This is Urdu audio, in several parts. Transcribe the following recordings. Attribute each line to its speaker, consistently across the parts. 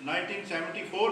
Speaker 1: 1974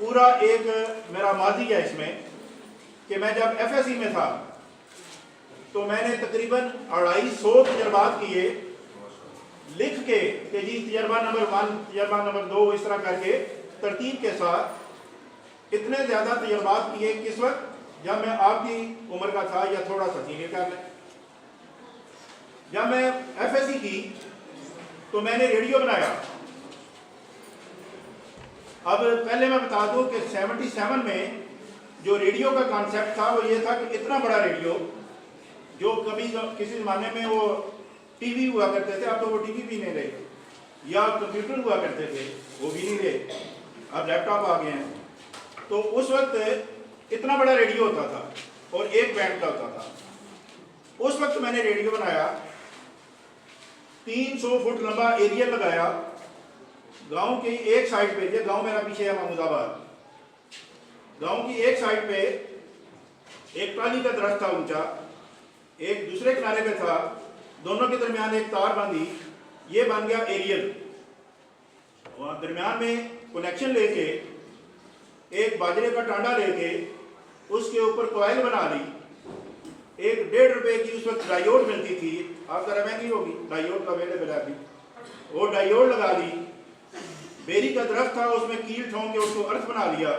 Speaker 1: پورا ایک میرا ماضی ہے اس میں کہ میں جب ایف ایس سی میں تھا تو میں نے تقریباً 250 تجربات کیے لکھ کے کہ جی تجربہ نمبر 1 تجربہ نمبر 2 اس طرح کر کے ترتیب کے ساتھ اتنے زیادہ تجربات کیے کس وقت جب میں آپ کی عمر کا تھا یا تھوڑا سا سینئر کر لیں. جب میں ایف ایس سی کی تو میں نے ریڈیو بنایا. اب پہلے میں بتا دوں کہ 77 میں جو ریڈیو کا کانسیپٹ تھا وہ یہ تھا کہ اتنا بڑا ریڈیو جو کبھی کسی زمانے میں وہ ٹی وی ہوا کرتے تھے, اب تو وہ ٹی وی بھی نہیں رہے, یا کمپیوٹر ہوا کرتے تھے وہ بھی نہیں رہے, اب لیپ ٹاپ آ گئے ہیں. تو اس وقت اتنا بڑا ریڈیو ہوتا تھا اور ایک بینڈ کا ہوتا تھا. اس وقت میں نے ریڈیو بنایا, 300 فٹ لمبا ایریا لگایا گاؤں کی ایک سائڈ پہ, یہ گاؤں میرا پیچھے ہے محمود آباد, گاؤں کی ایک سائڈ پہ ایک ٹالی کا درخت تھا اونچا, ایک دوسرے کنارے پہ تھا, دونوں کے درمیان ایک تار باندھی, یہ بن گیا ایریل. وہاں درمیان میں کنیکشن لے کے ایک باجرے کا ٹانڈا لے کے اس کے اوپر کوائل بنا لی. ایک 1.5 روپے کی اس وقت ڈائیوڈ ملتی تھی, آپ ذرا مہنگی ہوگی ڈائیوڈ کا اویلیبل ہے ابھی, وہ ڈائیوڈ لگا لی. بیری کا درخت تھا, اس میں کیل ٹھونک کے اس کو ارتھ بنا لیا,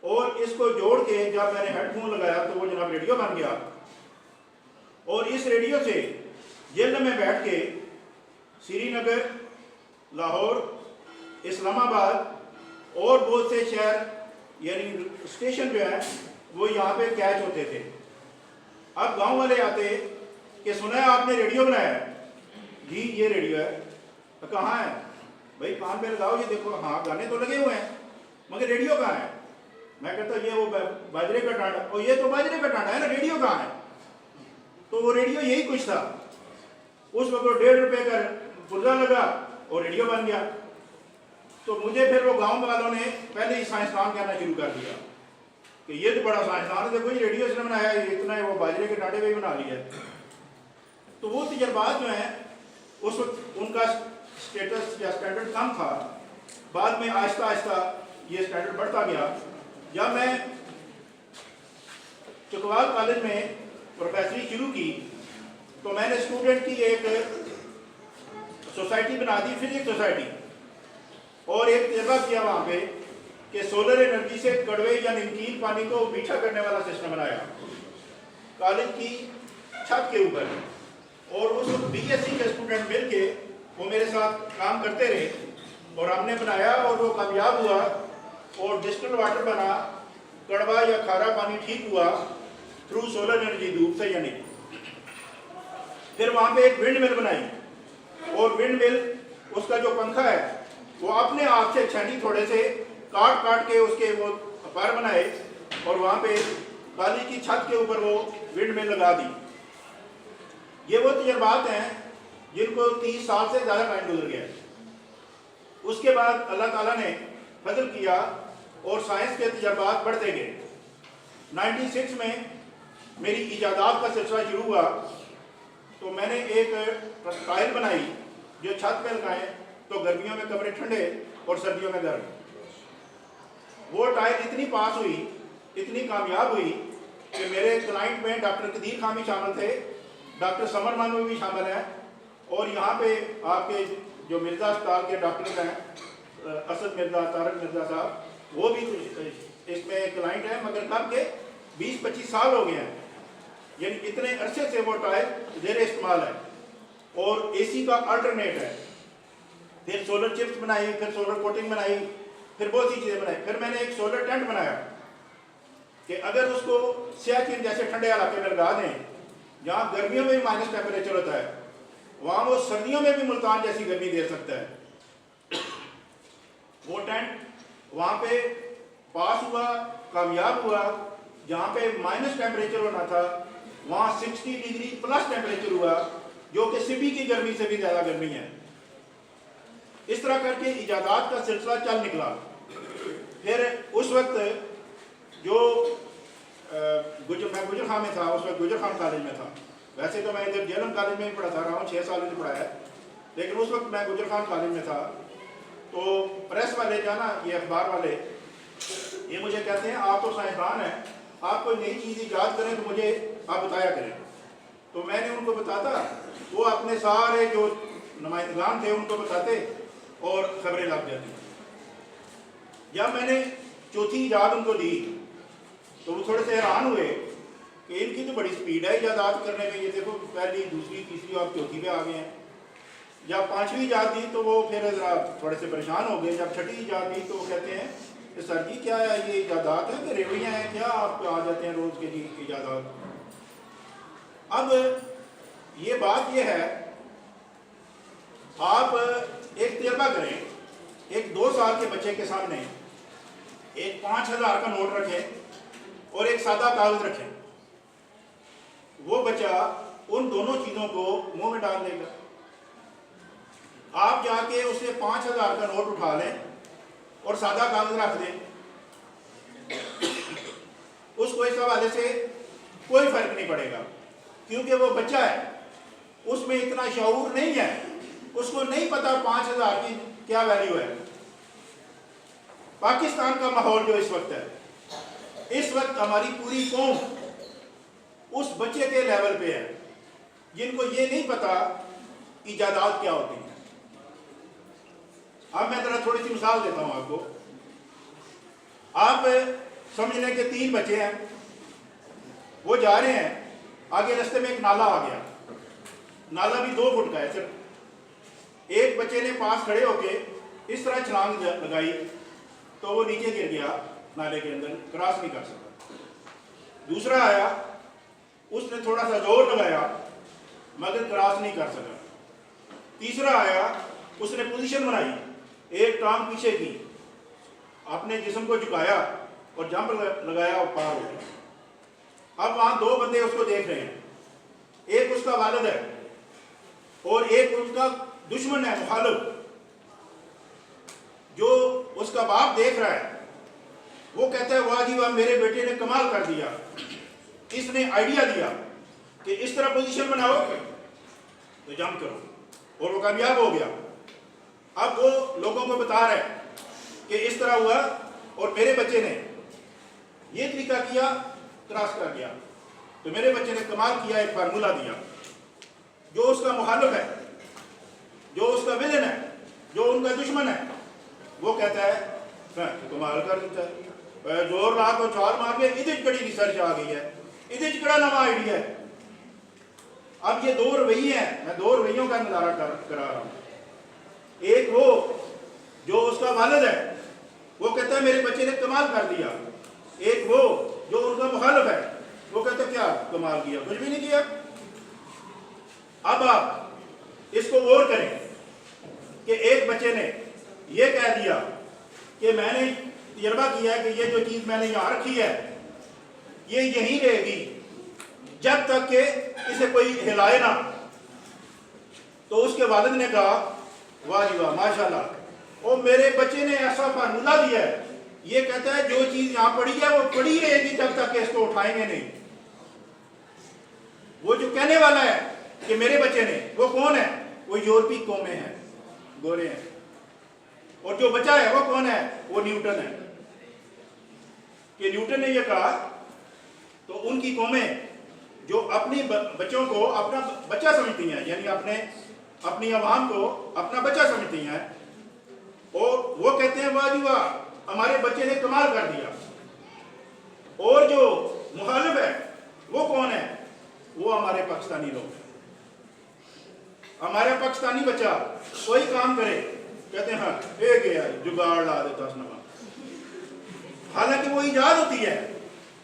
Speaker 1: اور اس کو جوڑ کے جب میں نے ہیڈ فون لگایا تو وہ جناب ریڈیو بن گیا. اور اس ریڈیو سے جیل میں بیٹھ کے سری نگر, لاہور, اسلام آباد اور بہت سے شہر یعنی اسٹیشن جو ہیں وہ یہاں پہ کیچ ہوتے تھے. اب گاؤں والے آتے کہ سنا ہے آپ نے ریڈیو بنایا ہے, جی یہ ریڈیو ہے. کہاں ہے بھائی, کان پہ لگاؤ, یہ دیکھو. ہاں گانے تو لگے ہوئے ہیں مگر ریڈیو کہاں ہے؟ میں کہتا یہ وہ باجرے کا ٹانڈا, اور یہ تو باجرے کا ٹانڈا ہے نا, ریڈیو کہاں ہے؟ تو وہ ریڈیو یہی کچھ تھا. اس وقت 1.5 روپے کا پرزا لگا اور ریڈیو بن گیا. تو مجھے پھر وہ گاؤں والوں نے پہلے ہی سائنسدان کہنا شروع کر دیا کہ یہ تو بڑا سائنسدان ہے, دیکھو یہ ریڈیو اس نے بنایا ہے, اتنا ہے وہ باجرے کے ٹانڈے پہ ہی بنا لیا ہے. تو وہ تجربات جو ہیں اس وقت ان کا اسٹیٹس یا اسٹینڈرڈ کم تھا. بعد میں آہستہ آہستہ یہ اسٹینڈرڈ بڑھتا گیا. جب میں چکوال کالج میں پروفیسری شروع کی تو میں نے اسٹوڈنٹ کی ایک سوسائٹی بنا دی, فزکس سوسائٹی, اور ایک تجربہ کیا وہاں پہ کہ سولر انرجی سے کڑوے یا نمکین پانی کو میٹھا کرنے والا سسٹم بنایا کالج کی چھت کے اوپر. اور اس وقت بی ایس سی کے اسٹوڈنٹ مل کے وہ میرے ساتھ کام کرتے رہے اور ہم نے بنایا اور وہ کامیاب ہوا اور ڈسٹل واٹر بنا, کڑوا یا کھارا پانی ٹھیک ہوا تھرو سولر انرجی, دھوپ سے یعنی. پھر وہاں پہ ایک ونڈ مل بنائی اور ونڈ مل اس کا جو پنکھا ہے وہ اپنے آپ سے چھنی تھوڑے سے کاٹ کاٹ کے اس کے وہ پر بنائے اور وہاں پہ کالج کی چھت کے اوپر وہ ونڈ مل لگا دی. یہ وہ تجربات ہیں جن کو 30 سال سے زیادہ ٹائم گزر گیا. اس کے بعد اللہ تعالیٰ نے فضل کیا اور سائنس کے تجربات بڑھتے گئے. 96 میں میری ایجادات کا سلسلہ شروع ہوا تو میں نے ایک ٹائل بنائی جو چھت پہ لگائیں تو گرمیوں میں کمرے ٹھنڈے اور سردیوں میں گرم. وہ ٹائل اتنی پاس ہوئی, اتنی کامیاب ہوئی کہ میرے کلائنٹ میں ڈاکٹر قدیر خان بھی شامل تھے, ڈاکٹر سمر مانو بھی شامل ہیں, اور یہاں پہ آپ کے جو مرزا اسپتال کے ڈاکٹر ہیں اسد مرزا, طارق مرزا صاحب, وہ بھی اس میں کلائنٹ ہیں, مگر کب کے 20-25 سال ہو گئے ہیں. یعنی اتنے عرصے سے وہ ٹائل زیر استعمال ہے اور اے سی کا الٹرنیٹ ہے. پھر سولر چپس بنائی, پھر سولر کوٹنگ بنائی, پھر بہت سی چیزیں بنائی. پھر میں نے ایک سولر ٹینٹ بنایا کہ اگر اس کو سیاچن جیسے ٹھنڈے علاقے میں لگا دیں جہاں گرمیوں میں بھی مائنس ٹیمپریچر ہوتا ہے, وہاں وہ سردیوں میں بھی ملتان جیسی گرمی دے سکتا ہے. وہ ٹینٹ وہاں پہ پاس ہوا, کامیاب ہوا. جہاں پہ مائنس ٹیمپریچر ہونا تھا وہاں 60 ڈگری پلس ٹیمپریچر ہوا, جو کہ سبھی کی گرمی سے بھی زیادہ گرمی ہے. اس طرح کر کے ایجادات کا سلسلہ چل نکلا. پھر اس وقت جو میں گجر خان میں تھا, اس وقت گجر خان کالج میں تھا. ویسے تو میں ادھر جیلم کالج میں ہی پڑھا تھا, 6 سال میں پڑھا ہے, لیکن اس وقت میں گجر خان کالج میں تھا. تو پریس والے جانا, یہ اخبار والے, یہ مجھے کہتے ہیں آپ تو سائنسدان ہیں, آپ کوئی نئی چیز ایجاد کریں تو مجھے آپ بتایا کریں. تو میں نے ان کو بتاتا, وہ اپنے سارے جو نمائندگان تھے ان کو بتاتے اور خبریں لگ جاتی. جب میں نے چوتھی ایجاد ان کو دی تو وہ تھوڑے سے حیران ہوئے کہ ان کی تو بڑی سپیڈ ہے ایجادات کرنے میں, یہ دیکھو پہلی دوسری تیسری اور چوتھی پہ آ گئے ہیں. جب پانچویں ایجاد دی تو وہ پھر ذرا تھوڑے سے پریشان ہو گئے. جب چھٹی ایجاد دی تو وہ کہتے ہیں کہ سر جی کیا ہے یہ ایجادات ہیں کہ ریوڑیاں ہیں کیا, آپ آ جاتے ہیں روز کے جی ایجادات. اب یہ بات یہ ہے, آپ ایک تجربہ کریں, ایک 2 سال کے بچے کے سامنے ایک 5000 کا نوٹ رکھیں اور ایک سادہ کاغذ رکھیں, وہ بچہ ان دونوں چیزوں کو منہ میں ڈال دے گا. آپ جا کے اسے 5000 کا نوٹ اٹھا لیں اور سادہ کاغذ رکھ دیں, اس کو اس حوالے سے کوئی فرق نہیں پڑے گا, کیونکہ وہ بچہ ہے, اس میں اتنا شعور نہیں ہے, اس کو نہیں پتا 5000 کی کیا ویلیو ہے. پاکستان کا ماحول جو اس وقت ہے, اس وقت ہماری پوری قوم اس بچے کے لیول پہ ہے جن کو یہ نہیں پتا ایجادات کیا ہوتی ہیں. اب میں ذرا تھوڑی سی مثال دیتا ہوں آپ کو. آپ سمجھ لیں کہ 3 بچے ہیں, وہ جا رہے ہیں, آگے رستے میں ایک نالا آ گیا, نالا بھی 2 فٹ کا ہے صرف. ایک بچے نے پاس کھڑے ہو کے اس طرح چھلانگ لگائی تو وہ نیچے گر گیا نالے کے اندر, کراس نہیں کر سکا. دوسرا آیا, اس نے تھوڑا سا زور لگایا مگر کراس نہیں کر سکا. تیسرا آیا, اس نے پوزیشن بنائی, ایک ٹانگ پیچھے کی, اپنے جسم کو جھکایا اور جمپ لگایا اور پار ہو گیا. اب وہاں 2 بندے اس کو دیکھ رہے ہیں, ایک اس کا والد ہے اور ایک اس کا دشمن ہے, مخالف. جو اس کا باپ دیکھ رہا ہے وہ کہتا ہے واہ جی واہ, میرے بیٹے نے کمال کر دیا, اس نے آئیڈیا دیا کہ اس طرح پوزیشن بناؤ تو جمپ کرو, اور وہ کامیاب ہو گیا. اب وہ لوگوں کو بتا رہے کہ اس طرح ہوا اور میرے بچے نے یہ طریقہ کیا, کراس کر گیا. تو میرے بچے نے کمال کیا, ایک فارمولا دیا. جو اس کا مخالف ہے, جو اس کا ولن ہے, جو ان کا دشمن ہے, وہ کہتا ہے کمال کر دیتا ہے, زور لا تو چھال مار کے ادھر کڑی ریسرچ آ گئی ہے, ادھر کڑا نوا آئیڈیا ہے. اب یہ 2 رویے ہیں, میں 2 رویوں کا نظارہ کرا رہا ہوں. ایک وہ جو اس کا والد ہے, وہ کہتا ہے میرے بچے نے کمال کر دیا. ایک وہ جو ان کا مخالف ہے, وہ کہتا ہے کیا کمال کیا, کچھ بھی نہیں کیا. اب آپ اس کو غور کریں کہ ایک بچے نے یہ کہہ دیا کہ میں نے تجربہ کیا ہے کہ یہ جو چیز میں نے یہاں رکھی ہے یہ یہیں رہے گی جب تک کہ اسے کوئی ہلائے نہ. تو اس کے والد نے کہا واہ جی واہ ماشاءاللہ, اور میرے بچے نے ایسا فارمولا دیا ہے, یہ کہتا ہے جو چیز یہاں پڑی ہے وہ پڑی رہے گی جب تک کہ اس کو اٹھائیں گے نہیں. وہ جو کہنے والا ہے کہ میرے بچے نے, وہ کون ہے؟ وہ یورپی قومیں ہیں, گورے ہیں. اور جو بچہ ہے وہ کون ہے؟ وہ نیوٹن ہے. کہ نیوٹن نے یہ کہا تو ان کی قومیں جو اپنی بچوں کو اپنا بچہ سمجھتی ہیں, یعنی اپنی عوام کو اپنا بچہ سمجھتی ہیں, اور وہ کہتے ہیں واہ جی واہ ہمارے بچے نے کمال کر دیا. اور جو مخالف ہے وہ کون ہے؟ وہ ہمارے پاکستانی لوگ ہیں. ہمارا پاکستانی بچہ کوئی کام کرے کہتے ہیں ہاں ایک جگاڑ لا دیتا اس نما. حالانکہ وہ ایجاد ہوتی ہے,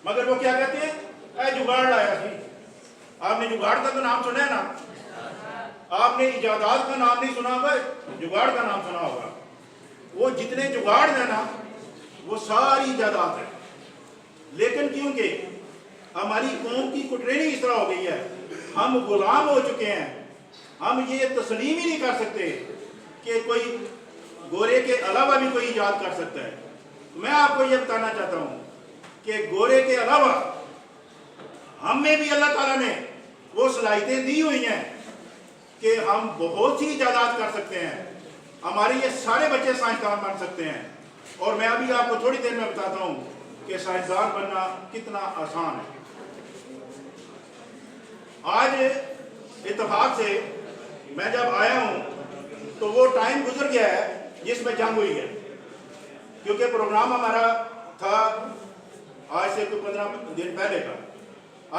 Speaker 1: مگر وہ کیا کہتے ہیں اے جگاڑ لایا سی. آپ نے جگاڑ کا تو نام سنا ہے نا, آپ نے ایجادات کا نام نہیں سنا ہوگا, جگاڑ کا نام سنا ہوگا. وہ جتنے جگاڑ ہیں نا وہ ساری ایجادات ہیں. لیکن کیونکہ ہماری قوم کی ٹریننگ اس طرح ہو گئی ہے, ہم غلام ہو چکے ہیں, ہم یہ تسلیم ہی نہیں کر سکتے کہ کوئی گورے کے علاوہ بھی کوئی ایجاد کر سکتا ہے. میں آپ کو یہ بتانا چاہتا ہوں کہ گورے کے علاوہ ہم میں بھی اللہ تعالیٰ نے وہ صلاحیتیں دی ہوئی ہیں کہ ہم بہت سی ایجادات کر سکتے ہیں. ہمارے یہ سارے بچے سائنسدان بن سکتے ہیں. اور میں ابھی آپ کو تھوڑی دیر میں بتاتا ہوں کہ سائنسدان بننا کتنا آسان ہے۔ آج اتفاق سے میں جب آیا ہوں تو وہ ٹائم گزر گیا ہے جس میں جنگ ہوئی ہے، کیونکہ پروگرام ہمارا تھا آج سے کوئی 15 دن پہلے کا،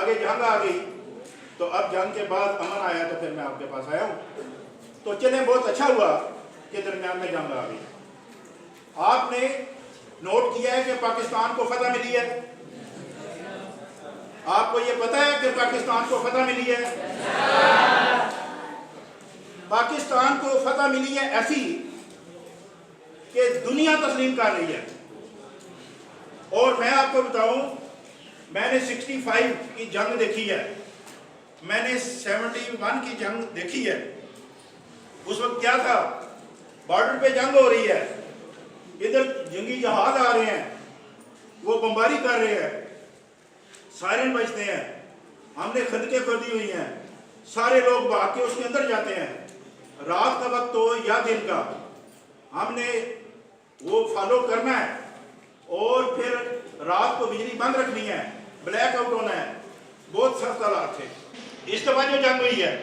Speaker 1: آگے جنگ آ گئی تو اب جنگ کے بعد امن آیا تو پھر میں آپ کے پاس آیا ہوں۔ تو چلیں بہت اچھا ہوا کہ درمیان میں جنگ آ گئی۔ آپ نے نوٹ کیا ہے کہ پاکستان کو فتح ملی ہے؟ آپ کو یہ پتہ ہے کہ پاکستان کو فتح ملی ہے؟ پاکستان کو فتح ملی ہے ایسی کہ دنیا تسلیم کر رہی ہے۔ اور میں آپ کو بتاؤں، میں نے 65 کی جنگ دیکھی ہے، میں نے 71 کی جنگ دیکھی ہے۔ اس وقت کیا تھا، بارڈر پہ جنگ ہو رہی ہے، ادھر جنگی جہاز آ رہے ہیں، وہ بمباری کر رہے ہیں، سائرن بجتے ہیں، ہم نے خندقیں کھودی ہوئی ہیں، سارے لوگ بھاگ کے اس کے اندر جاتے ہیں، رات کا وقت ہو یا دن کا، ہم نے وہ فالو کرنا ہے اور پھر رات کو بجلی بند رکھنی ہے، بلیک آؤٹ ہونا ہے۔ بہت سخت حالات تھے۔ اس دفعہ جو جنگ ہوئی ہے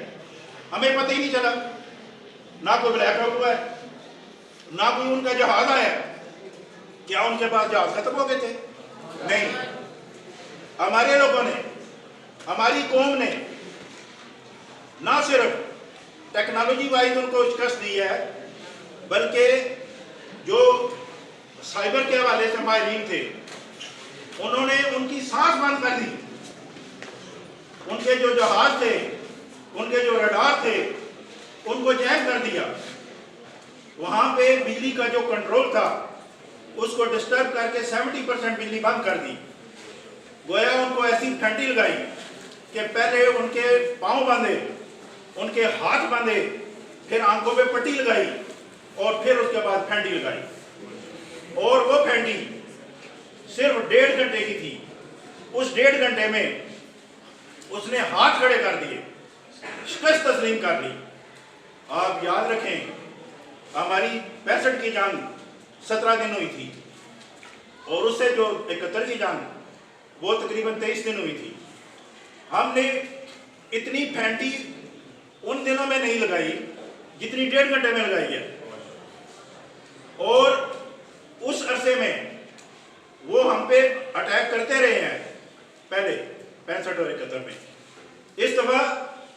Speaker 1: ہمیں پتہ ہی نہیں چلا، نہ کوئی بلیک آؤٹ ہوا ہے، نہ کوئی ان کا جہاز آیا۔ کیا ان کے پاس جہاز ختم ہو گئے تھے؟ نہیں، ہمارے لوگوں نے، ہماری قوم نے نہ صرف ٹیکنالوجی وائز ان کو شکست دی ہے، بلکہ جو سائبر کے حوالے سے ماہرین تھے انہوں نے ان کی سانس بند کر دی۔ ان کے جو جہاز تھے، ان کے جو ریڈار تھے، ان کو جیم کر دیا۔ وہاں پہ بجلی کا جو کنٹرول تھا اس کو ڈسٹرب کر کے 70% بجلی بند کر دی۔ گویا ان کو ایسی پھینٹی لگائی کہ پہلے ان کے پاؤں باندھے، ان کے ہاتھ باندھے، پھر آنکھوں پہ پٹی لگائی اور پھر اس کے بعد پھینٹی لگائی۔ اور وہ پھینٹی صرف 1.5 گھنٹے کی تھی۔ اس 1.5 گھنٹے میں اس نے ہاتھ کھڑے کر دیے، شکست تسلیم کر لی۔ آپ یاد رکھیں، ہماری 65 کی جنگ 17 دن ہوئی تھی، اور اس سے جو 71 کی جنگ وہ تقریباً 23 دن ہوئی تھی۔ ہم نے اتنی پھینٹی ان دنوں میں نہیں لگائی جتنی 1.5 گھنٹے میں لگائی ہے، اور اس عرصے میں وہ ہم پہ اٹیک کرتے رہے ہیں، پہلے 65 اور 71 میں۔ اس دفعہ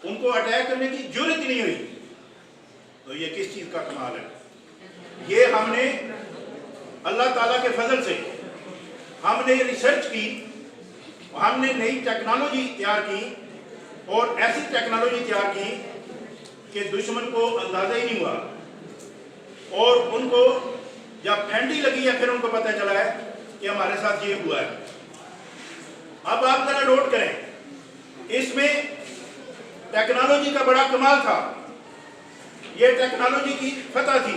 Speaker 1: ان کو اٹیک کرنے کی جرت ہی نہیں ہوئی۔ تو یہ کس چیز کا کمال ہے؟ یہ ہم نے اللہ تعالیٰ کے فضل سے ہم نے ریسرچ کی، ہم نے نئی ٹیکنالوجی تیار کی، اور ایسی ٹیکنالوجی تیار کی کہ دشمن کو اندازہ ہی نہیں ہوا، اور ان کو جب پھینٹی لگی ہے پھر ان کو پتہ چلا ہے کہ ہمارے ساتھ یہ ہوا ہے۔ اب آپ ذرا نوٹ کریں، اس میں ٹیکنالوجی کا بڑا کمال تھا، یہ ٹیکنالوجی کی فتح تھی۔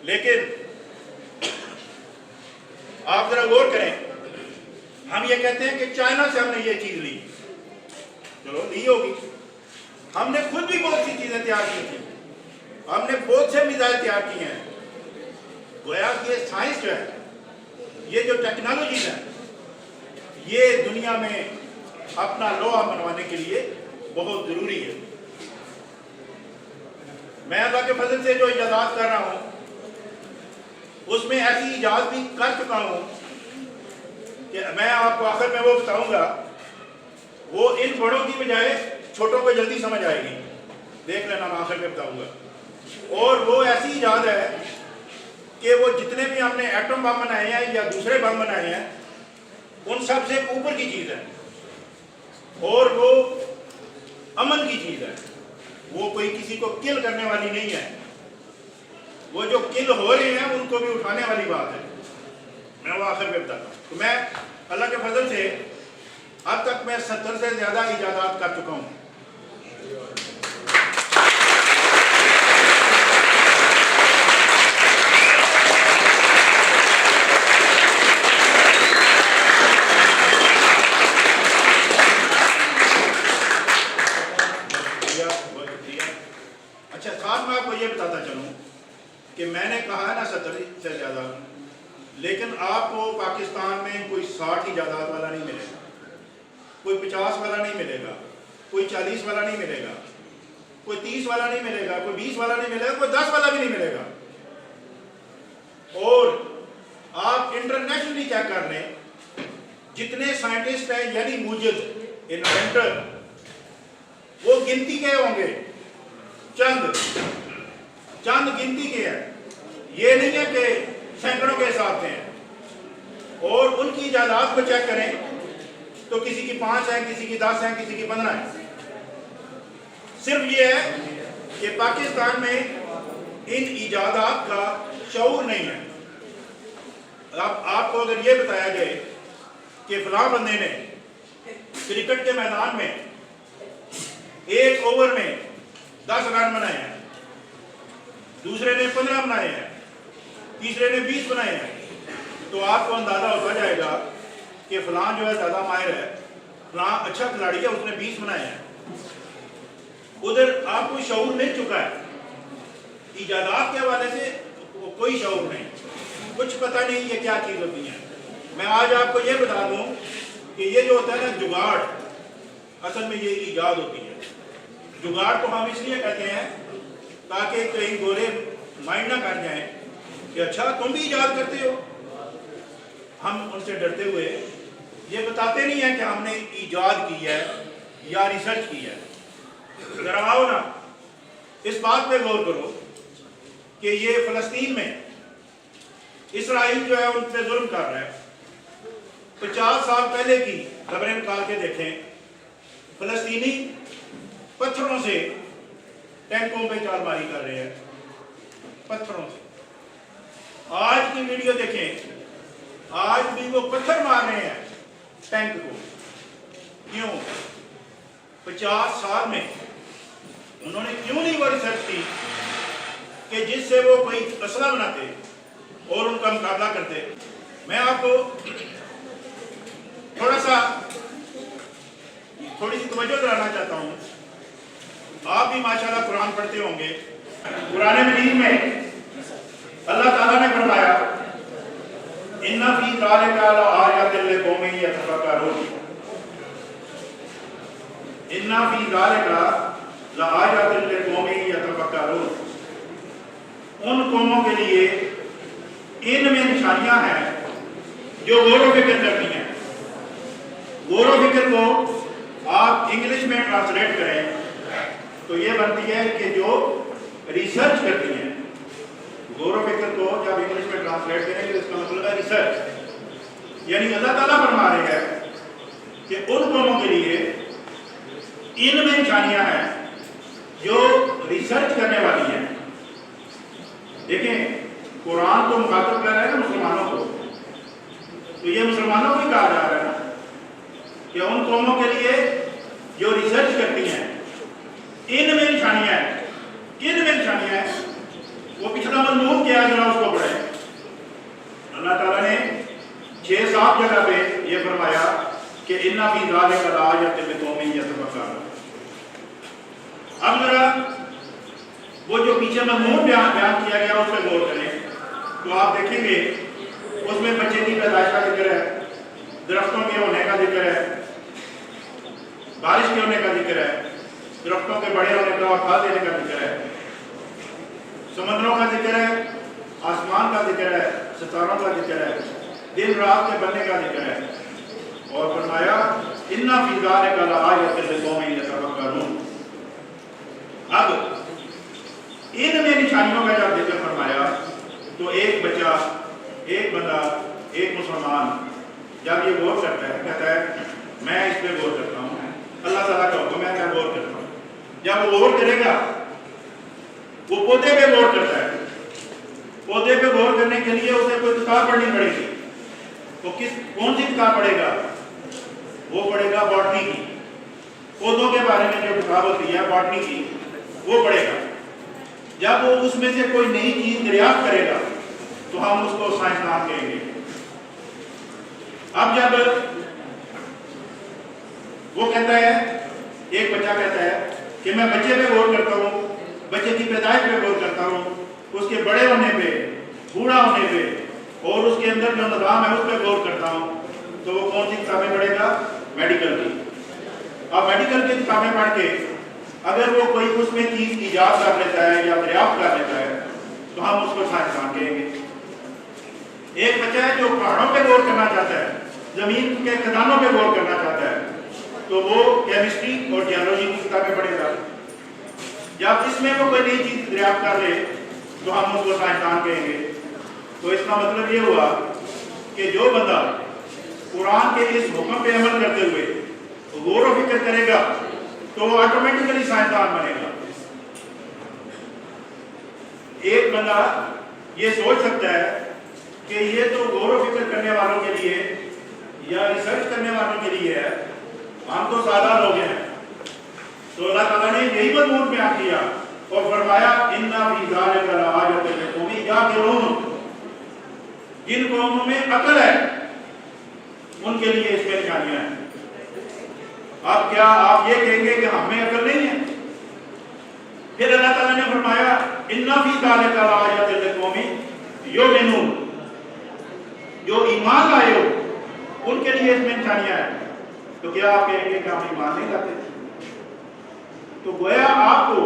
Speaker 1: لیکن آپ ذرا غور کریں، ہم یہ کہتے ہیں کہ چائنا سے ہم نے یہ چیز لی، چلو لی ہوگی، ہم نے خود بھی بہت سی چیزیں تیار کی تھی، ہم نے بہت سے میزائل تیار کیے ہیں۔ گویا کہ یہ سائنس جو ہے، یہ جو ٹیکنالوجیز ہے، یہ دنیا میں اپنا لوہا منوانے کے لیے بہت ضروری ہے۔ میں اللہ کے فضل سے جو ایجادات کر رہا ہوں اس میں ایسی ایجاد بھی کر چکا ہوں کہ میں آپ کو آخر میں وہ بتاؤں گا، وہ ان بڑوں کی بجائے چھوٹوں کو جلدی سمجھ آئے گی، دیکھ لینا، میں آخر میں بتاؤں گا۔ اور وہ ایسی ایجاد ہے کہ وہ جتنے بھی ہم نے ایٹم بم بنائے ہیں یا دوسرے بم بنائے ہیں ان سب سے اوپر کی چیز ہے، اور وہ امن کی چیز ہے، وہ کوئی کسی کو کل کرنے والی نہیں ہے، وہ جو کل ہو رہے ہیں ان کو بھی اٹھانے والی بات ہے۔ میں وہ آخر میں بتاتا ہوں۔ تو میں اللہ کے فضل سے اب تک میں 70 سے زیادہ ایجادات کر چکا ہوں۔ اچھا، ساتھ میں آپ کو یہ بتاتا چلوں کہ میں نے کہا ہے نا 70 سے زیادہ، لیکن آپ کو پاکستان میں 60 ایجادات والا نہیں ملے گا, کوئی 50 والا نہیں ملے گا, کوئی 40 والا نہیں ملے گا, کوئی 30 والا نہیں ملے گا, کوئی 20 والا نہیں ملے گا, کوئی 10 والا بھی نہیں ملے گا. اور آپ انٹرنیشنلی چیک کر لیں, جتنے سائنٹسٹ ہیں یعنی موجد انوینٹر, وہ گنتی کے ہوں گے, چند گنتی کے ہیں, یہ نہیں ہے کہ سینکڑوں کے حساب سے ہیں. اور ان کی ایجادات کو چیک کریں تو کسی کی 5 ہیں, کسی کی 10 ہیں, کسی کی 15 ہیں. صرف یہ ہے کہ پاکستان میں ان ایجادات کا شعور نہیں ہے. اب آپ کو اگر یہ بتایا جائے کہ فلاں بندے نے کرکٹ کے میدان میں 1 اوور میں 10 رن بنائے ہیں, دوسرے نے 15 بنائے ہیں, تیسرے نے 20 بنائے ہیں, تو آپ کو اندازہ ہوتا جائے گا کہ فلاں جو ہے زیادہ ماہر ہے, فلاں اچھا کھلاڑی ہے, اس نے 20 بنائے ہیں. ادھر آپ کو شعور مل چکا ہے, ایجادات کے حوالے سے کوئی شعور نہیں, کچھ پتہ نہیں یہ کیا چیز ہوتی ہے. میں آج آپ کو یہ بتا دوں کہ یہ جو ہوتا ہے نا جگاڑ, اصل میں یہ ایجاد ہوتی ہے. جگاڑ کو ہم اس لیے کہتے ہیں تاکہ کہیں گورے مائنڈ نہ کر جائیں کہ اچھا تم بھی ایجاد کرتے ہو. ہم ان سے ڈرتے ہوئے یہ بتاتے نہیں ہیں کہ ہم نے ایجاد کی ہے یا ریسرچ کی ہے. ذرا آؤ نا اس بات پہ غور کرو کہ یہ فلسطین میں اسرائیل جو ہے ان پہ ظلم کر رہا ہے. 50 سال پہلے کی خبریں نکال کے دیکھیں, فلسطینی پتھروں سے ٹینکوں پہ چال ماری کر رہے ہیں, پتھروں سے. آج کی ویڈیو دیکھیں, آج بھی وہ پتھر مار رہے ہیں ٹینک کو. کیوں؟ 50 سال میں انہوں نے کیوں نہیں وہ ریسرچ کی کہ جس سے وہ کوئی اسلحہ بناتے اور ان کا مقابلہ کرتے. میں آپ کو تھوڑی سی توجہ دلانا چاہتا ہوں. آپ بھی ماشاءاللہ قرآن پڑھتے ہوں گے. قرآن مجید میں اللہ تعالیٰ نے فرمایا اِنَّ فِي ذَلِكَ لَآيَاتٍ لِقَوْمٍ يَتَفَكَّرُونَ. اِنَّ فِي ذَلِكَ لَآيَاتٍ لِقَوْمٍ يَتَفَكَّرُونَ. ان قوموں کے لیے ان میں نشانیاں ہیں جو غور و فکر کرتی ہیں. غور و فکر کو آپ انگلش میں ٹرانسلیٹ کریں تو یہ بنتی ہے کہ جو ریسرچ کرتی ہیں. غور و فکر کو جب انگلش میں ٹرانسلیٹ کریں تو اس کا مطلب ہے ریسرچ. یعنی اللہ تعالیٰ فرما رہے ہیں کہ ان قوموں کے لیے ان میں نشانیاں ہیں جو ریسرچ کرنے والی ہیں. دیکھیں قرآن تو مخاطب کر رہے ہیں نا مسلمانوں کو, تو یہ مسلمانوں کو کہا جا رہا ہے نا کہ ان قوموں کے لیے جو ریسرچ کرتی ہیں ان میں نشانیاں ہیں. کن میں نشانیاں ہیں؟ وہ پچھلا مضمون کیا ہے, ذرا اس کو پڑھیں. اللہ تعالیٰ نے 6-7 جگہ پہ یہ فرمایا کہ اِنَّ فِي ذَلِكَ لَآيَاتٍ لِقَوْمٍ يَتَفَكَّرُونَ. اب ذرا وہ جو پیچھے مضمون بیان کیا گیا اس پہ غور کریں تو آپ دیکھیں گے اس میں بچے کی پیدائش کا ذکر ہے, درختوں کے ہونے کا ذکر ہے, بارش کے ہونے کا ذکر ہے, درختوں کے بڑے ہونے کا اور پھل دینے کا ذکر ہے, سمندروں کا ذکر ہے, آسمان کا ذکر ہے, ستاروں کا ذکر ہے, دن رات کے بننے کا ذکر ہے. اور فرمایا اِنَّ فِي ذَلِكَ لَآيَاتٍ لِقَوْمٍ يَتَفَكَّرُونَ. اب ان میں نشانیوں کا جب ذکر فرمایا تو ایک بچہ, ایک بندہ, ایک مسلمان جب یہ غور کرتا ہے کہتا ہے میں اس پہ غور کرتا ہوں, اللہ تعالیٰ کا حکم ہے میں غور کرتا ہوں. جب وہ غور کرے گا وہ پودے پہ غور کرتا ہے. پودے پہ غور کرنے کے لیے اسے کوئی کتاب پڑھنی پڑے گی. وہ کون سی کتاب پڑھے گا؟ وہ پڑھے گا باٹنی کی. پودوں کے بارے میں جو کتاب ہوتی ہے باٹنی کی وہ پڑھے گا. جب وہ اس میں سے کوئی نئی چیز دریافت کرے گا تو ہم اس کو سائنسدان کہیں گے. اب جب وہ کہتا ہے, ایک بچہ کہتا ہے کہ میں بچے پہ غور کرتا ہوں, بچے کی پیدائش پہ غور کرتا ہوں, اس کے بڑے ہونے پہ, بوڑھا ہونے پہ اور اس کے اندر جو نظام ہے اس پہ غور کرتا ہوں, تو وہ کون سی کتابیں پڑھے گا؟ میڈیکل کی. اب میڈیکل کی کتابیں پڑھ کے اگر وہ کوئی اس میں چیز ایجاد کر لیتا ہے یا دریافت کر لیتا ہے تو ہم اس کو سائنسدان کہیں گے. ایک بچہ ہے جو پہاڑوں پہ غور کرنا چاہتا ہے, زمین کے کھدانوں پہ غور کرنا چاہتا ہے, تو وہ کیمسٹری اور جیولوجی کی کتابیں پڑھے گا. جب اس میں وہ کوئی نئی چیز دریافت کر لے تو ہم اس کو سائنسدان کہیں گے. تو اس کا مطلب یہ ہوا کہ جو بندہ قرآن کے اس حکم پہ عمل کرتے ہوئے غور و فکر کرے گا تو وہ آٹومیٹکلی سائنسدان بنے گا. ایک بندہ یہ سوچ سکتا ہے کہ یہ تو غور و فکر کرنے والوں کے لیے یا ریسرچ کرنے والوں کے لیے ہے, ہم تو سادہ لوگ ہیں. تو اللہ تعالیٰ نے یہی مضمون بیان کیا اور فرمایا اِنَّا فِي ذَلِكَ لَآيَةً لِقَوْمٍ يَعْقِلُونَ. جن قوموں میں عقل ہے ان کے لیے اس میں نشانیاں ہیں. اب کیا آپ یہ کہیں گے کہ ہم میں عقل نہیں ہے؟ پھر اللہ تعالیٰ نے فرمایا اِنَّا فِي ذَلِكَ لَآيَةً لِقَوْمٍ يُؤْمِنُونَ. جو ایمان لائے ہو ان کے لیے اس میں نشانیاں ہیں. تو کیا آپ کہیں گے کہ ہم ایمان نہیں لاتے؟ تو گویا آپ کو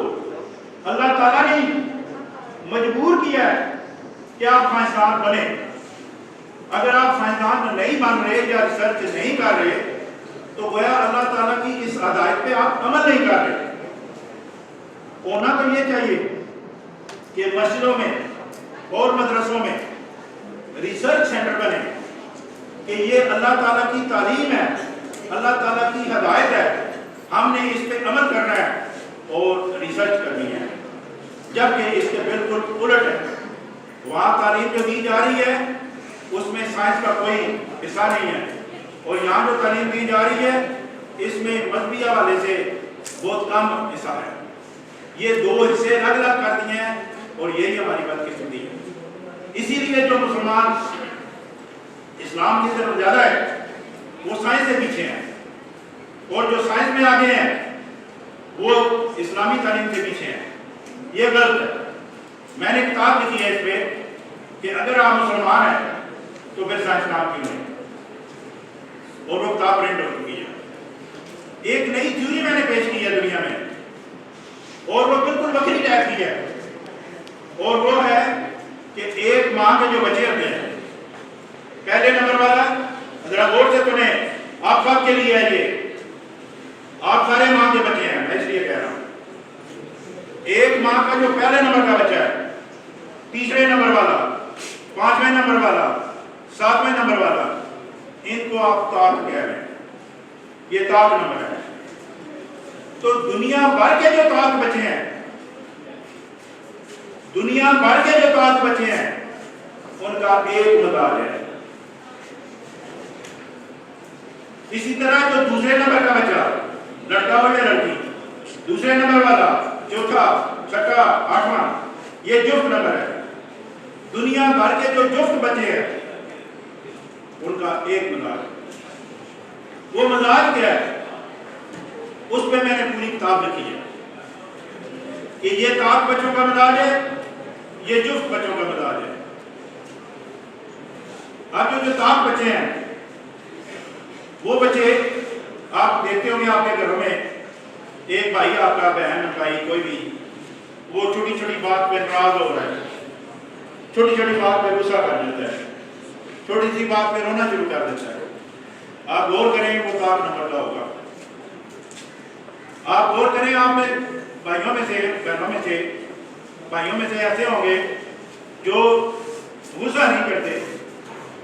Speaker 1: اللہ تعالیٰ نے مجبور کیا ہے کہ آپ سائنسدان بنے. اگر آپ سائنسدان نہیں بن رہے یا ریسرچ نہیں کر رہے تو گویا اللہ تعالیٰ کی اس ہدایت پہ آپ عمل نہیں کر رہے. ہونا تو یہ چاہیے کہ مسجدوں میں اور مدرسوں میں ریسرچ سینٹر بنے کہ یہ اللہ تعالیٰ کی تعلیم ہے, اللہ تعالیٰ کی ہدایت ہے, ہم نے اس پہ عمل کرنا ہے اور ریسرچ کرنی ہے. جبکہ اس کے بالکل الٹ ہے. وہاں تعلیم جو دی جا رہی ہے اس میں سائنس کا کوئی حصہ نہیں ہے, اور یہاں جو تعلیم دی جا رہی ہے اس میں مذہبی حوالے سے بہت کم حصہ ہے. یہ دو حصے الگ الگ کر دیے ہیں اور یہی ہماری بدقسمتی ہے. اسی لیے جو مسلمان اسلام کی طرف زیادہ ہے وہ سائنس سے پیچھے ہیں, اور جو سائنس میں آگے ہیں وہ اسلامی تعلیم سے پیچھے ہیں. یہ غلط ہے. میں نے کتاب لکھی ہے اس پہ کہ اگر آپ مسلمان ہیں تو پھر سائنسدان کیوں نہیں, اور وہ کتاب پرنٹ ہو چکی ہے. ایک نئی تھیوری میں نے پیش کی ہے دنیا میں, اور وہ بالکل وکری ٹائپ کی ہے, اور وہ ہے کہ ایک ماں کے جو بچے ہوتے ہیں, پہلے نمبر والا ذرا غور سے سنیں, آپ سب کے لیے ہے یہ, آپ سارے ماں کے بچے ہیں, میں اس لیے کہہ رہا ہوں. ایک ماں کا جو پہلے نمبر کا بچہ ہے, تیسرے نمبر والا, پانچویں نمبر والا, ساتویں نمبر والا, ان کو آپ طاق کہہ رہے ہیں. یہ طاق نمبر ہے. تو دنیا بھر کے جو طاق بچے ہیں, دنیا بھر کے جو طاق بچے ہیں ان کا ایک مدار ہے. اسی طرح جو دوسرے نمبر کا بچہ, لڑکا ہو یا لڑکی, دوسرے نمبر والا, چوتھا, چھٹا, آٹھواں, یہ جفت نمبر ہے. دنیا بھر کے جو جفت بچے ہیں ان کا ایک مزاج. وہ مزاج کیا ہے؟ اس پہ میں نے پوری کتاب لکھی ہے کہ یہ طاق بچوں کا مزاج ہے, یہ جفت بچوں کا مزاج ہے. اب جو طاق بچے ہیں وہ بچے آپ دیکھتے ہوں گے آپ کے گھروں میں, ایک بھائی آپ کا, بہن بھائی, کوئی بھی, وہ چھوٹی چھوٹی بات پہ ناراض ہو رہا ہے, چھوٹی چھوٹی بات پہ غصہ کر دیتا ہے, چھوٹی سی بات پہ رونا شروع کر دیتا ہے. آپ غور کریں وہ طاق نمبر کا ہوگا. آپ غور کریں, آپ میں بھائیوں میں سے, بہنوں میں سے, بھائیوں میں سے ایسے ہوں گے جو غصہ نہیں کرتے,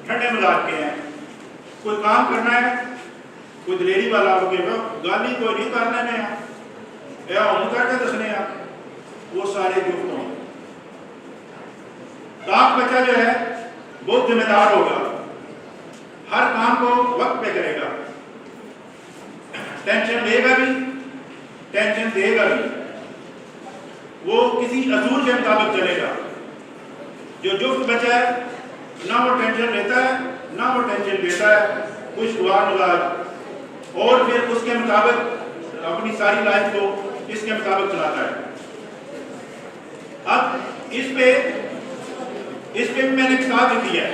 Speaker 1: ٹھنڈے مزاج کے ہیں. کوئی کام کرنا ہے, کوئی دلیری والا ہو گیا, گالی کوئی نہیں کرنا ہے, ہم کر کے دسنے ہیں, وہ سارے جفت ہوں. طاق بچہ جو ہے بہت ذمہ دار ہوگا, ہر کام کو وقت پہ کرے گا, ٹینشن لے گا بھی, ٹینشن دے گا بھی, وہ کسی اصول کے مطابق چلے گا. جو جفت بچہ ہے نہ وہ ٹینشن لیتا ہے نہ وہ ٹینشن دیتا ہے, خوشگوار مزاج, اور پھر اس کے مطابق اپنی ساری لائف کو اس کے مطابق چلاتا ہے. اب اس پہ بھی میں نے کتاب لکھی ہے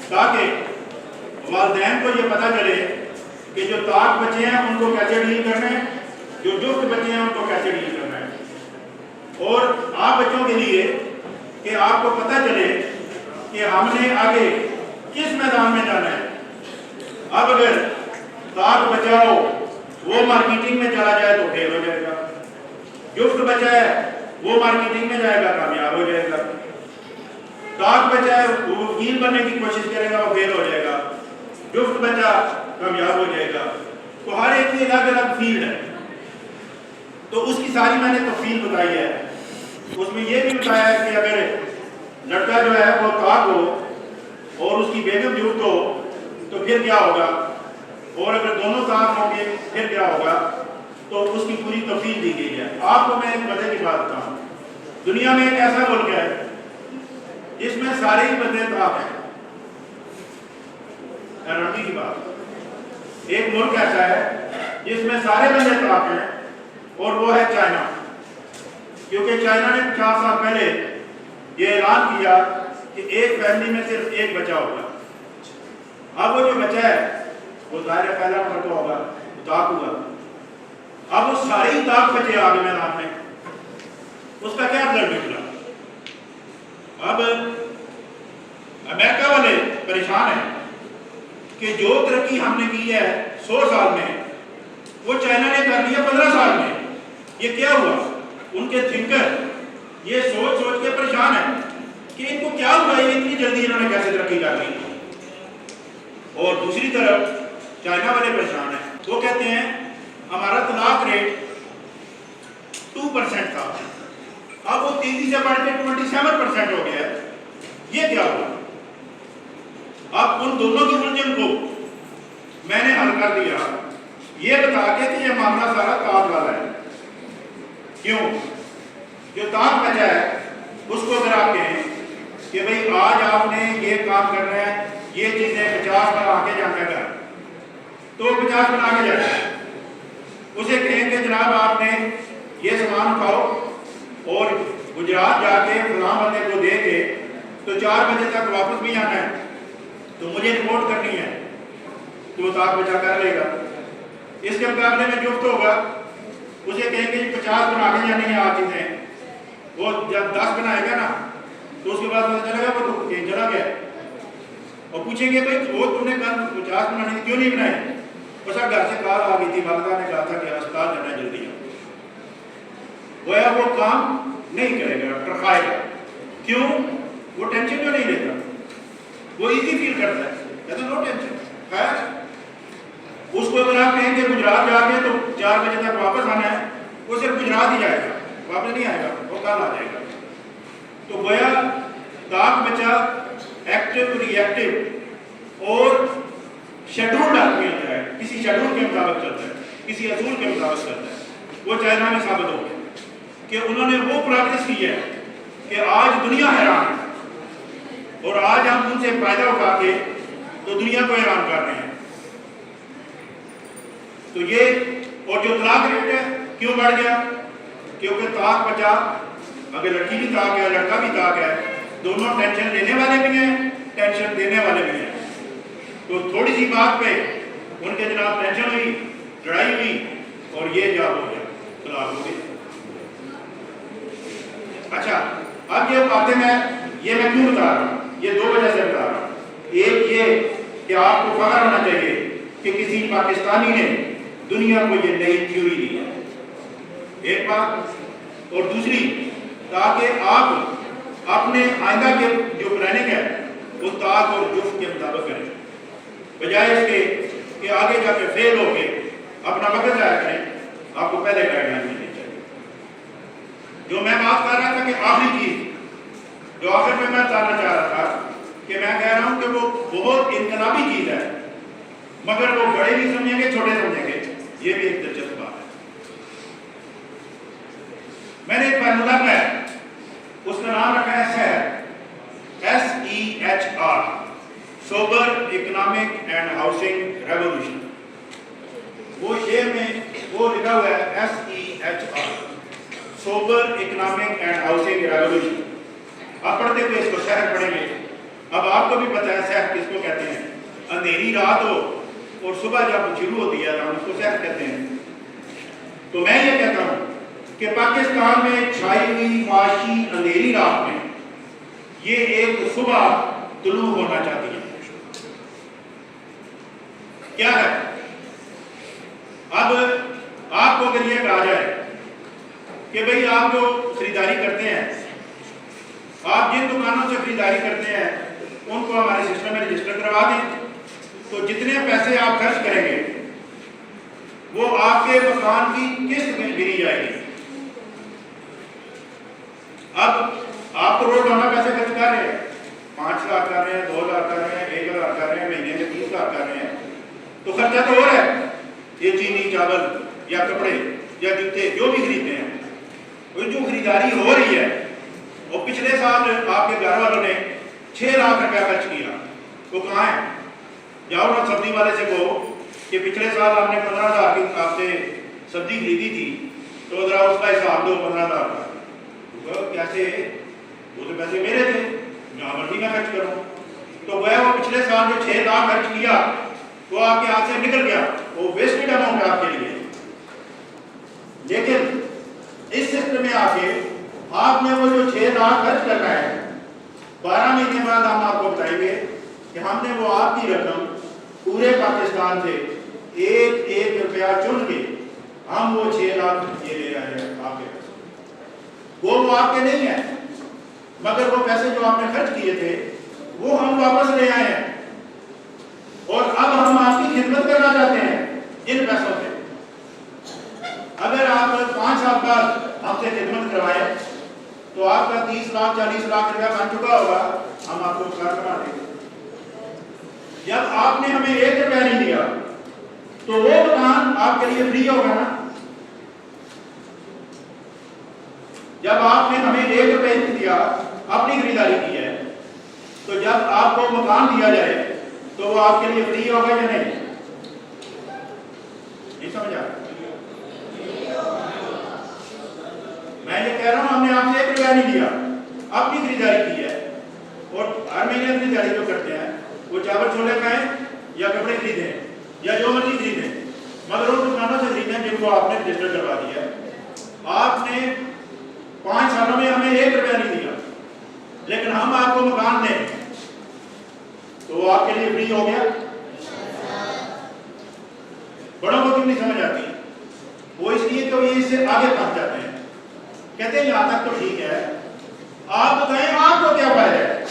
Speaker 1: تاکہ والدین کو یہ پتہ چلے کہ جو طاق بچے ہیں ان کو کیسے ڈیل کرنا ہے، جو جفت بچے ہیں ان کو کیسے ڈیل کرنا ہے، اور آپ بچوں کے لیے کہ آپ کو پتہ چلے کہ ہم نے آگے کس میدان میں جانا ہے۔ اب اگر طاق بچہ ہو وہ مارکیٹنگ میں چلا جائے تو فیل ہو جائے گا، جفت بچہ ہے وہ مارکیٹنگ میں جائے گا کامیاب ہو جائے گا، طاق بچہ ہے وہ وکیل بننے کی کوشش کرے گا وہ فیل ہو جائے گا، جفت بچہ کامیاب ہو جائے گا۔ تو ہر ایک کی الگ الگ فیلڈ ہے، تو اس کی ساری میں نے تفصیل بتائی ہے۔ اس میں یہ بھی بتایا ہے کہ اگر لڑکا جو ہے وہ طاق ہو اور اس کی بیگم جفت ہو تو پھر کیا ہوگا، اور اگر دونوں طاق ہوں گے پھر کیا ہوگا، تو اس کی پوری تفصیل دی گئی ہے۔ آپ کو میں ایک مزے کی بات بتاؤں، دنیا میں ایک ایسا ملک ہے جس میں سارے ہی بندے طاق ہیں، حیرانی کی بات، ایک ملک ایسا ہے جس میں سارے بندے طاق ہیں اور وہ ہے چائنا، کیونکہ چائنا نے 50 سال پہلے یہ اعلان کیا کہ ایک فیملی میں صرف ایک بچہ ہوگا۔ اب وہ جو بچہ ہے وہ ظاہر ہے پہلا نمبر تو ہوگا، طاق ہوا، اب وہ سارے ہی طاق بچے آگے میدان میں، اس کا کیا رزلٹ نکلا؟ اب امریکہ والے پریشان ہیں کہ جو ترقی ہم نے کی ہے 100 سال میں وہ چائنا نے کر لیا 15 سال میں۔ یہ کیا ہوا؟ ان کے تھنکر یہ سوچ سوچ کے پریشان ہیں کہ ان کو کیا ہوا، یہ اتنی جلدی انہوں نے کیسے ترقی کر لی۔ اور دوسری طرف چائنا والے پریشان ہیں، وہ کہتے ہیں ہمارا طلاق ریٹ 2% تھا، اب وہ تیزی سے بڑھ کے 27% ہو گیا ہے، یہ کیا ہوا؟ اب ان دونوں کی الجھن کو میں نے حل کر دیا یہ بتا کے کہ یہ معاملہ سارا طاق والا ہے۔ کیوں؟ جو طاق بچہ ہے اس کو اگر آپ کہیں کہ بھئی آج آپ نے یہ کام کرنا ہے، یہ چیزیں 50 بنا کے جانا ہے تو 50 بنا کے جانا ہے، اسے کہیں کہ جناب آپ نے یہ سامان اٹھاؤ اور گجرات جا کے فلاں بندے کو دے کے تو 4 بجے تک واپس بھی آنا ہے تو مجھے رپورٹ کرنی ہے، تو وہ طاق بچہ کر لے گا۔ اس کے مقابلے میں جفت ہوگا، اسے کہیں کہ 50 بنا کے جانی ہے آپ چیزیں، وہ جب 10 بنائے گا نا تو اس کے بعد پتہ چلے گا وہ تو کہیں چلا گیا، اور پوچھیں گے بھائی وہ تم نے کل 50 بنانے کیوں نہیں بنائے؟ بس گھر سے کال آ گئی تھی، والدہ نے کہا تھا کہ اسپتال جانا جلدی ہے، وہ کام نہیں کرے گا، ٹرکائے گا۔ کیوں؟ وہ ٹینشن جو نہیں لیتا، وہ ایزی فیل کرتا ہے، کہتا ہے نو ٹینشن، خیر۔ اس کو اگر آپ کہیں کہ گجرات جا کے تو 4 بجے تک واپس آنا ہے، وہ صرف گجرات ہی جائے گا، واپس نہیں آئے گا، وہ کل آ جائے گا۔ تو گویا طاق بچہ ایکٹیو ری ایکٹیو اور شیڈول آدمی ہوتا ہے، کسی شیڈول کے مطابق چلتا ہے، کسی اصول کے مطابق چلتا ہے۔ وہ چائنا میں ثابت ہو گیا کہ انہوں نے وہ پریکٹس کی ہے کہ آج دنیا حیران ہے، اور آج ہم ان سے فائدہ اٹھا کے تو دنیا کو حیران کر رہے ہیں۔ تو یہ اور جو طلاق ریٹ ہے کیوں بڑھ گیا؟ کیونکہ طاق بچہ، اگر لڑکی بھی طاق ہے لڑکا بھی طاق ہے، دونوں ٹینشن لینے والے بھی ہیں ٹینشن دینے والے بھی ہیں، تو تھوڑی سی بات پہ ان کے جناب ٹینشن ہوئی، لڑائی ہوئی اور یہ جا ہو گیا، طلاق ہو گئی۔ اچھا اب یہ باتیں میں کیوں بتا رہا ہوں؟ یہ 2 وجہ سے بتا رہا ہوں۔ ایک یہ کہ آپ کو فخر ہونا چاہیے کہ کسی پاکستانی نے دنیا کو یہ نئی تھیوری دی ہے، ایک بات، اور دوسری تاکہ آپ اپنے آئندہ کے جو پلاننگ ہے وہ طاق اور جفت کے مطابق کریں، بجائے اس کے کہ آگے جا کے فیل ہو کے اپنا وقت ضائع کریں۔ آپ کو پہلے گائیڈ لائن دینی چاہیے۔ جو میں بات کر رہا تھا کہ آخری چیز جو آخر میں بتانا چاہ رہا تھا کہ میں کہہ رہا ہوں کہ وہ بہت انقلابی چیز ہے، مگر وہ بڑے بھی سمجھیں گے چھوٹے سمجھیں گے، یہ بھی ایک دلچسپ بات ہے۔ میں نے ایک فارمولا ہے، اس کا نام رکھا ہے SEHR، SEHR، sober economic and housing revolution. وہ شعر میں وہ لکھا ہوا ہے SEHR، sober economic and housing revolution. آپ پڑھتے ہوئے اس کو سحر پڑھیں گے۔ اب آپ کو بھی پتہ ہے سحر کس کو کہتے ہیں، اندھیری رات ہو اور صبح جب شروع ہوتی ہے ہم اس کو سحر کہتے ہیں. تو میں یہ کہتا ہوں کہ پاکستان میں چھائی ہوئی معاشی اندھیری رات میں یہ ایک صبح طلوع ہونا چاہتی ہے. کیا ہے؟ اب آپ کو اگر یہ کہا جائے کہ بھئی آپ جو خریداری کرتے ہیں، آپ جن دکانوں سے خریداری کرتے ہیں ان کو ہمارے سسٹم میں رجسٹر کروا دیں، تو جتنے پیسے آپ خرچ کریں گے وہ آپ کے مکان کی قسط میں گنی جائے گی. اب آپ تو روزانہ پیسے خرچ کر رہے ہیں، 5 لاکھ کر رہے ہیں، 2 لاکھ کر رہے ہیں، 1 لاکھ کر رہے ہیں، مہینے میں 30 لاکھ کر رہے ہیں، تو خرچہ تو ہو رہا ہے. یہ چینی، چاول یا کپڑے یا جوتے جو بھی خریدتے ہیں، وہ جو خریداری ہو رہی ہے وہ پچھلے سال آپ کے گھر والوں نے 6 لاکھ روپیہ خرچ کیا، وہ کہاں ہے؟ جاؤ نا سبزی والے سے کہو کہ پچھلے سال آپ نے 15,000 کی آپ سے سبزی خریدی تھی، تو ذرا اس کا حساب دو 15,000 کا. کیسے؟ وہ تو پیسے میرے تھے، جہاں مرضی میں خرچ کروں. تو وہ پچھلے سال جو 6 لاکھ خرچ کیا وہ آپ کے ہاتھ سے نکل گیا، وہ ویسٹڈ اماؤنٹ ہے آپ کے لیے. لیکن اس سسٹم میں آ کے آپ نے وہ جو 6 لاکھ خرچ کرنا ہے، 12 مہینے بعد ہم آپ کو بتائیں گے کہ ہم نے وہ آپ کی رقم پورے پاکستان سے 1 روپیہ چن کے ہم وہ 6 لاکھ یہ لے آئے ہیں آپ کے پیسے. وہ آپ کے نہیں ہیں، مگر وہ پیسے جو آپ نے خرچ کیے تھے وہ ہم واپس لے آئے ہیں، اور اب ہم آپ کی خدمت کرنا چاہتے ہیں ان پیسوں سے. اگر آپ 5 سال بعد ہم سے خدمت کروائیں تو آپ کا 30 لاکھ 40 لاکھ روپیہ بن چکا ہوگا، ہم آپ کو کار بنا دیں گے. جب آپ نے ہمیں 1 روپیہ نہیں دیا تو وہ مکان آپ کے لیے فری ہوگا نا. جب آپ نے ہمیں 1 روپیہ نہیں دیا، اپنی خریداری کی ہے، تو جب آپ کو مکان دیا جائے تو وہ آپ کے لیے فری ہوگا یا نہیں؟ نہیں سمجھا؟ میں یہ کہہ رہا ہوں ہم نے آپ سے 1 روپیہ نہیں دیا، اپنی خریداری کی ہے، اور ہر مہینے خریداری جو کرتے ہیں وہ چاول چھولے کھائیں یا کپڑے خریدیں یا جو مرضی خریدیں، مگر ان دکانوں سے خریدیں جن کو آپ نے رجسٹر کروا دیا ہے. آپ نے 5 سالوں میں ہمیں 1 روپیہ نہیں دیا، لیکن ہم آپ کو مکان دیں تو وہ آپ کے لیے فری ہو گیا. بڑوں کو کیوں نہیں سمجھ آتی؟ وہ اس لیے کہ یہ اس سے آگے پھنس جاتے ہیں، کہتے ہیں یہاں تک تو ٹھیک ہے، آپ بتائیں آپ کو کیا فائدہ ہے،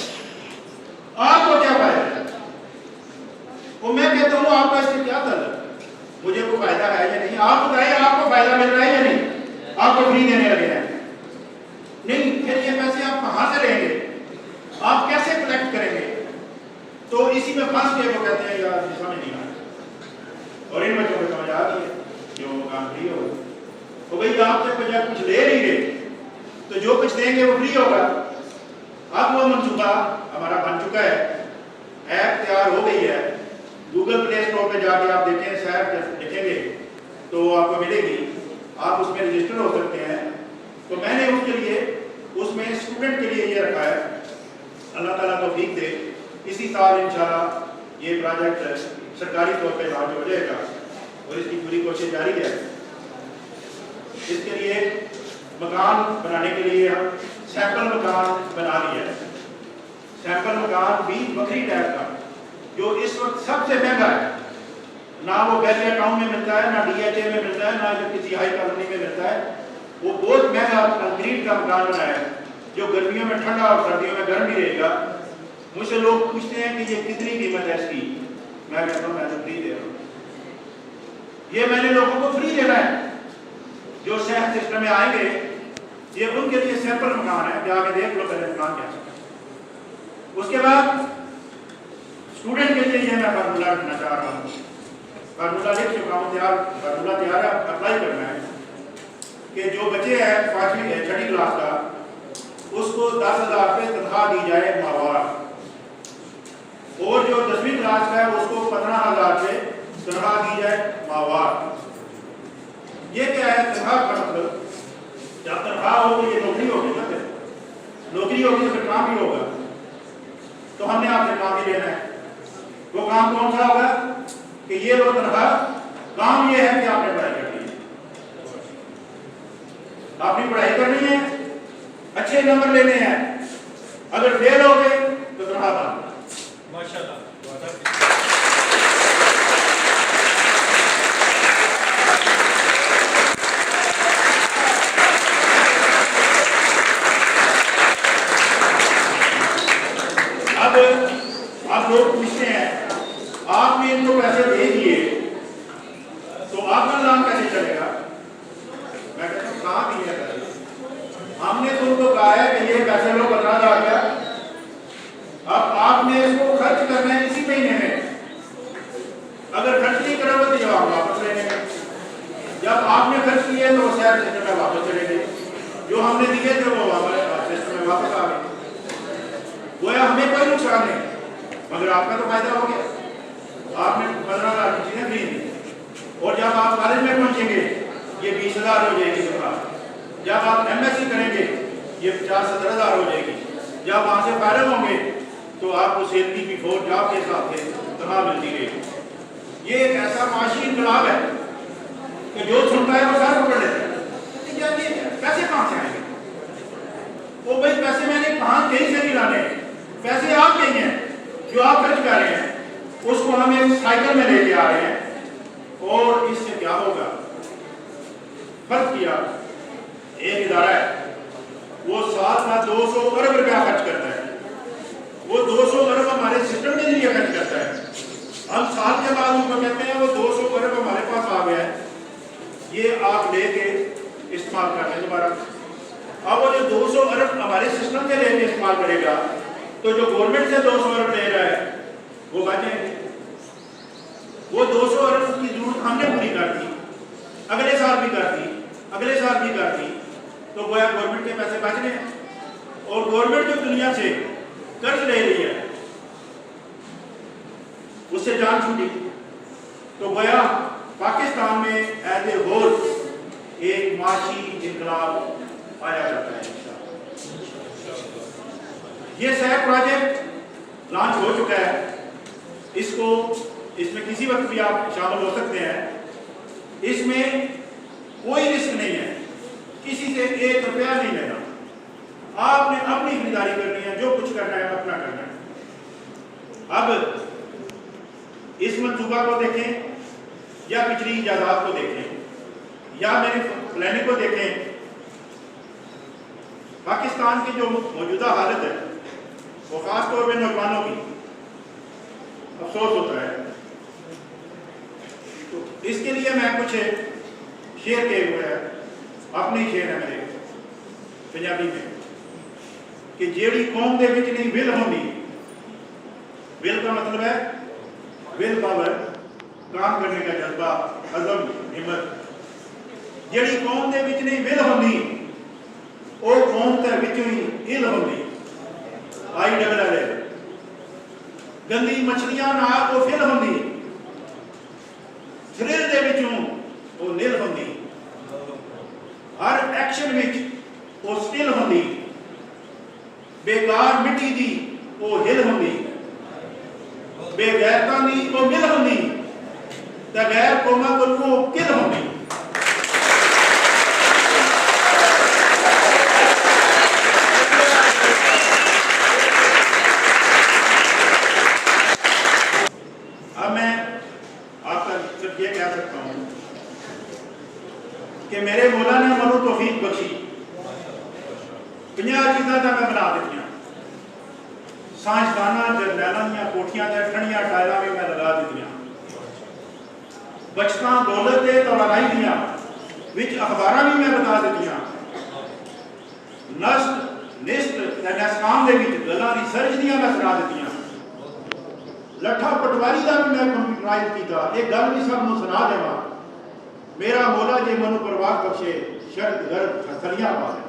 Speaker 1: آپ کو کیا فائدہ ہے. وہ میں کہتا ہوں آپ کا اس سے کیا تعلق، مجھے کوئی فائدہ ہے یا نہیں؟ آپ بتائیں آپ کو فائدہ مل رہا ہے یا نہیں؟ آپ کو فری دینے لگے ہیں نہیں، پھر یہ پیسے آپ کہاں سے لیں گے، آپ کیسے کلیکٹ کریں گے؟ تو اسی میں پھنس کے وہ کہتے ہیں یار سمجھ نہیں آ رہا. اور ان بچوں کو سمجھ آ رہی ہے جو کام فری ہوگا، تو بھائی آپ سے جب کچھ لے نہیں گے تو جو کچھ دیں گے وہ فری ہوگا. اب وہ منصوبہ ہمارا بن چکا ہے، ایپ تیار ہو گئی ہے. گوگل پلے اسٹور پہ جا کے آپ دیکھیں، سیٹ لکھیں گے تو وہ آپ کو ملے گی، آپ اس میں رجسٹر ہو سکتے ہیں. تو میں نے اس کے لیے اس میں اسٹوڈنٹ کے لیے یہ رکھا ہے، اللہ تعالیٰ توفیق دے اسی سال انشاءاللہ یہ پروجیکٹ سرکاری طور پہ لانچ ہو جائے گا اور اس کی پوری کوشش جاری ہے. اس کے لیے مکان بنانے کے لیے ہم سیمپل مکان بنا لیا ہے. سیمپل مکان بھی بکری ٹائپ کا جو اس وقت سب سے مہنگا ہے، نہ وہ بیلیا ٹاؤن میں ملتا ہے، نہ ڈی ایچ اے میں ملتا ہے، نہ کسی ہائی کالونی میں ملتا ہے. وہ بہت مہنگا کنکریٹ کا مکان بنایا ہے جو گرمیوں میں ٹھنڈا اور سردیوں میں گرم بھی رہے گا. مجھ سے لوگ پوچھتے ہیں کہ یہ کتنی قیمت ہے اس کی، میں کہتا ہوں میں تو فری دے رہا ہوں. یہ میں نے لوگوں کو فری دینا ہے جو صحت سسٹم میں آئیں گے. یہ ان کے لیے سیمپل مکان ہے، جا کے دیکھ لو پہلے مکان کیا ہے. اس کے بعد اسٹوڈنٹ کے لیے یہ میں فارمولہ رکھنا چاہ رہا ہوں. فارمولہ لکھ چکا ہوں، فارمولہ تیار ہے، اپلائی کرنا ہے کہ جو بچے ہیں 5ویں 6ٹھی کلاس کا اس کو 10,000 روپے تنخواہ دی جائے ماہوار، اور جو 10ویں کلاس کا ہے اس کو 15,000 روپے تنخواہ دی جائے ماہوار. یہ کیا ہے تنخواہ کا مطلب؟ جب تنخواہ ہوگی یہ نوکری ہوگی نا، پھر نوکری ہوگی تو پھر کام بھی ہوگا. تو ہم نے آپ سے کام بھی لینا ہے. وہ کام کون سا ہوگا کہ یہ لو تنخواہ، کام یہ ہے کہ آپ نے پڑھائی کرنی ہے، آپ نے پڑھائی کرنی ہے، اچھے نمبر لینے ہیں، اگر فیل ہو گئے تو تنخواہ بند۔
Speaker 2: ماشاءاللہ۔
Speaker 1: اب لوگ پوچھتے ہیں آپ نے ان کو پیسے دے دیے تو آپ کا نام کیسے چلے گا؟ میں کہتا ہوں کہاں دیے پیسے؟ ہم نے تم کو کہا ہے کہ یہ پیسے لو 15,000 کا، اب آپ نے اس کو خرچ کرنا ہے اسی مہینے میں، اگر خرچ نہیں کرو گے تو جواب واپس لے لیں گے، جب آپ نے خرچ کیے تو وہ شہر سسٹم میں واپس چلے گئے، جو ہم نے دیے تھے وہ سسٹم میں واپس آ گئے، گویا ہمیں کوئی نقصان نہیں مگر آپ کا تو فائدہ ہو گیا، آپ نے 15,000 کی چیزیں خریدی، اور جب آپ کالج میں پہنچیں گے یہ 20,000 ہو جائے گی تنخواہ، جب آپ ایم ایس سی کریں گے یہ 50-70,000 ہو جائے گی، جب وہاں سے فارغ ہوں گے تو آپ کو سیلری کی فور جاب کے حساب سے تنخواہ ملتی رہے گی۔ یہ ایک ایسا معاشی انقلاب ہے کہ جو سنتا ہے وہ سر پکڑ لیتا ہے، پیسے کہاں سے آئیں گے؟ وہ بھائی پیسے میں نے کہاں کہیں سے نہیں لانے، پیسے آپ کے ہیں جو آپ خرچ کر رہے ہیں، اس کو ہم ایک سائیکل میں لے کے آ رہے ہیں، اور اس سے کیا ہوگا؟ فرض کیا ایک ادارہ ہے وہ سال کا 200 ارب روپیہ خرچ کرتا ہے، وہ 200 ارب ہمارے سسٹم کے ذریعے خرچ کرتا ہے، ہم سال کے بعد ان کو کہتے ہیں وہ 200 ارب ہمارے پاس آ گیا ہے، یہ آپ لے کے استعمال کر لیں دوبارہ۔ اب وہ جو 200 ارب ہمارے سسٹم سے لے کے استعمال کرے گا تو جو گورنمنٹ سے 200 ارب لے رہا ہے وہ بچیں گے، وہ 200 ارب کی ضرورت ہم نے پوری کر دی، اگلے سال بھی کر دی، اگلے سال بھی کر دی، تو گویا گورنمنٹ کے پیسے بچ گئے، اور گورنمنٹ جو دنیا سے قرض لے رہی ہے اس سے جان چھوٹی، تو گویا پاکستان میں ایز اے ہول ایک معاشی انقلاب آیا جاتا ہے۔ یہ سیف پروجیکٹ لانچ ہو چکا ہے، اس میں کسی وقت بھی آپ شامل ہو سکتے ہیں، اس میں کوئی رسک نہیں ہے، کسی سے 1 روپیہ نہیں لینا، آپ نے اپنی خریداری کرنی ہے، جو کچھ کرنا ہے اپنا کرنا ہے۔ اب اس منصوبہ کو دیکھیں یا پچھلی ایجادات کو دیکھیں یا میری پلاننگ کو دیکھیں، پاکستان کی جو موجودہ حالت ہے وہ خاص طور پہ نوجوانوں کی افسوس ہوتا ہے، تو اس کے لیے میں کچھ شعر کہے ہوئے ہیں، اپنی شعر ہے میرے پنجابی میں، کہ جیڑی قوم دے وچ نہیں ول ہوندی، ول کا مطلب ہے ول پاور، کام کرنے کا جذبہ، عزم، ہمت، جیڑی قوم دے وچ نہیں ول ہوندی او قوم تے وچوں ہی ال ہوندی، ILL، گندی مچھلیاں نال او فل ہوندی، تھرل دے وچوں او نل ہوندی، ہر ایکشن وچ او سٹل ہوندی، بیکار مٹی دی او ہل ہوندی، بے غیرتاں دی او مل ہوندی، تے غیر قوماں کول او کل ہوندی۔ اب میں آپ کا صرف یہ کہہ سکتا ہوں کہ میرے مولا نے منو توفیق بخشی، 50 چیزاں میں بنا دیتی ہیں، سائنسداناں جرنیلاں دیاں کوٹھیاں تے ٹھنڈیاں ٹائلاں بھی میں لگا دیتی ہیں، بچتاں دولت دے توانائی دیاں وچ اخباراں بھی میں بتا دیتی ہیں، نسٹ تے نسکام دے وچ گلاں دی سرچ دیاں میں سنا دیتی ہیں، لٹھا پٹواری دا بھی میں کمپیوٹرائز کیتا، ایک گل بھی سب نوں سنا دیواں، میرا مولا جے منو پرواز بخشے شرط غرب ہتھلیاں پا دے۔